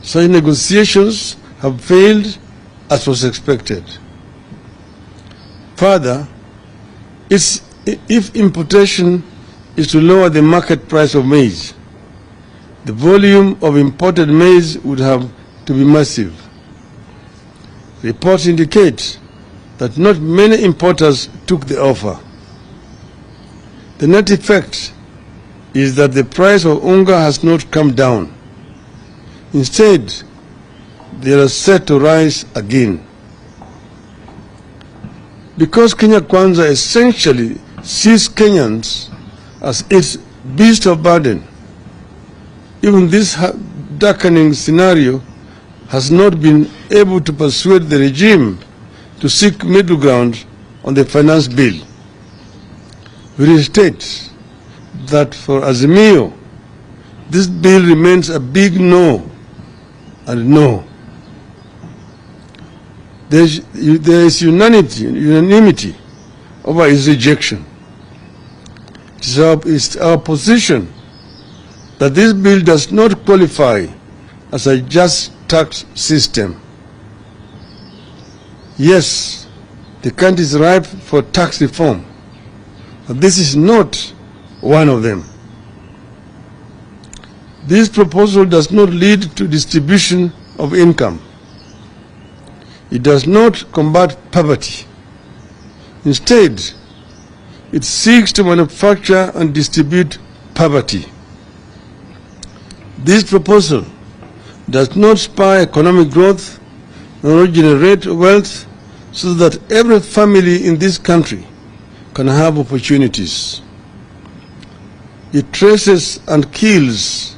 Such negotiations have failed as was expected. Further, if importation is to lower the market price of maize, the volume of imported maize would have to be massive. Reports indicate that not many importers took the offer. The net effect is that the price of unga has not come down. Instead, they are set to rise again. Because Kenya Kwanza essentially sees Kenyans as its beast of burden, even this darkening scenario has not been able to persuade the regime to seek middle ground on the finance bill. We restate that for Azimio, this bill remains a big no and no. There is unanimity over its rejection. It is our position that this bill does not qualify as a just tax system. Yes, the country is ripe for tax reform, but this is not one of them. This proposal does not lead to distribution of income. It does not combat poverty. Instead, it seeks to manufacture and distribute poverty. This proposal does not spur economic growth nor generate wealth so that every family in this country can have opportunities. It traces and kills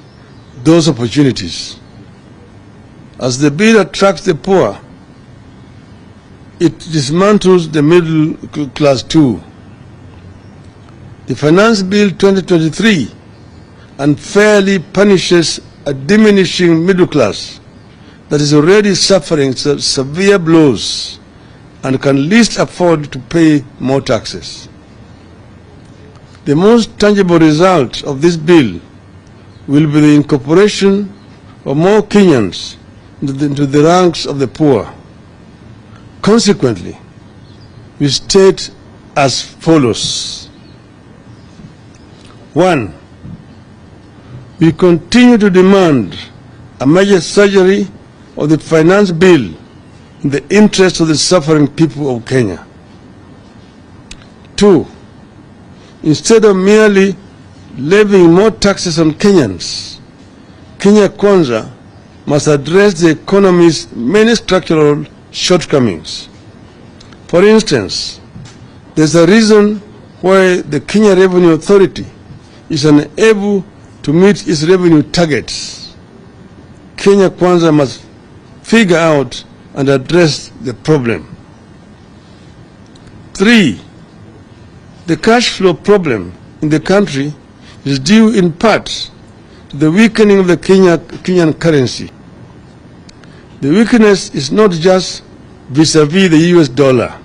those opportunities. As the bill attracts the poor, it dismantles the middle class too. The Finance Bill 2023 unfairly punishes a diminishing middle class that is already suffering severe blows and can least afford to pay more taxes. The most tangible result of this bill will be the incorporation of more Kenyans into the ranks of the poor. Consequently, we state as follows. 1. We continue to demand a major surgery of the finance bill in the interest of the suffering people of Kenya. 2. Instead of merely levying more taxes on Kenyans, Kenya Kwanza must address the economy's many structural shortcomings. For instance, there's a reason why the Kenya Revenue Authority is unable to meet its revenue targets. Kenya Kwanza must figure out and address the problem. 3. The cash flow problem in the country is due in part to the weakening of the Kenyan currency. The weakness is not just vis-a-vis the US dollar.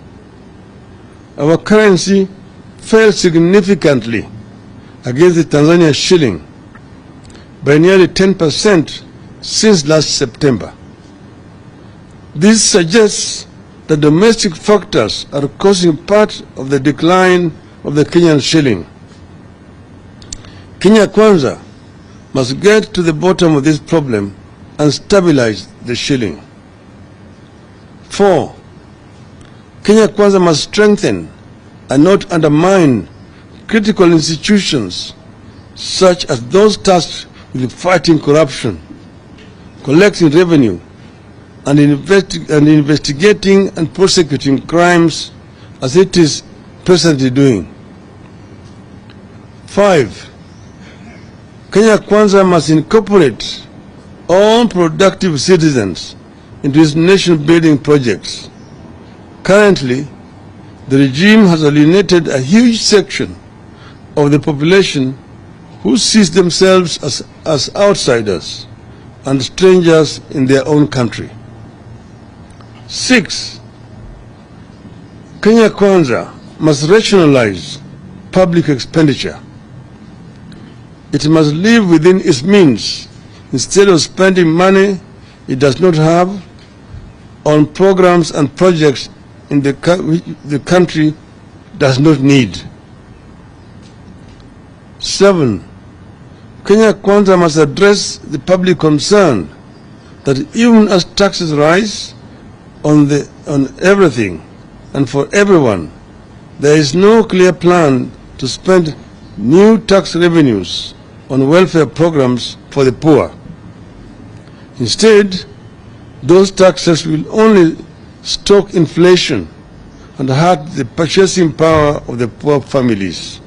Our currency fell significantly against the Tanzania shilling by nearly 10% since last September. This suggests that domestic factors are causing part of the decline of the Kenyan shilling. Kenya Kwanza must get to the bottom of this problem and stabilize the shilling. 4. Kenya Kwanza must strengthen and not undermine critical institutions such as those tasked with fighting corruption, collecting revenue, and investigating and prosecuting crimes as it is presently doing. 5. Kenya Kwanza must incorporate all productive citizens into its nation-building projects. Currently, the regime has alienated a huge section of the population who sees themselves as outsiders and strangers in their own country. 6. Kenya Kwanza must rationalize public expenditure. It must live within its means instead of spending money it does not have on programs and projects in the country does not need. 7. Kenya Kwanza must address the public concern that even as taxes rise on everything and for everyone, there is no clear plan to spend new tax revenues on welfare programs for the poor. Instead, those taxes will only stoke inflation and hurt the purchasing power of the poor families.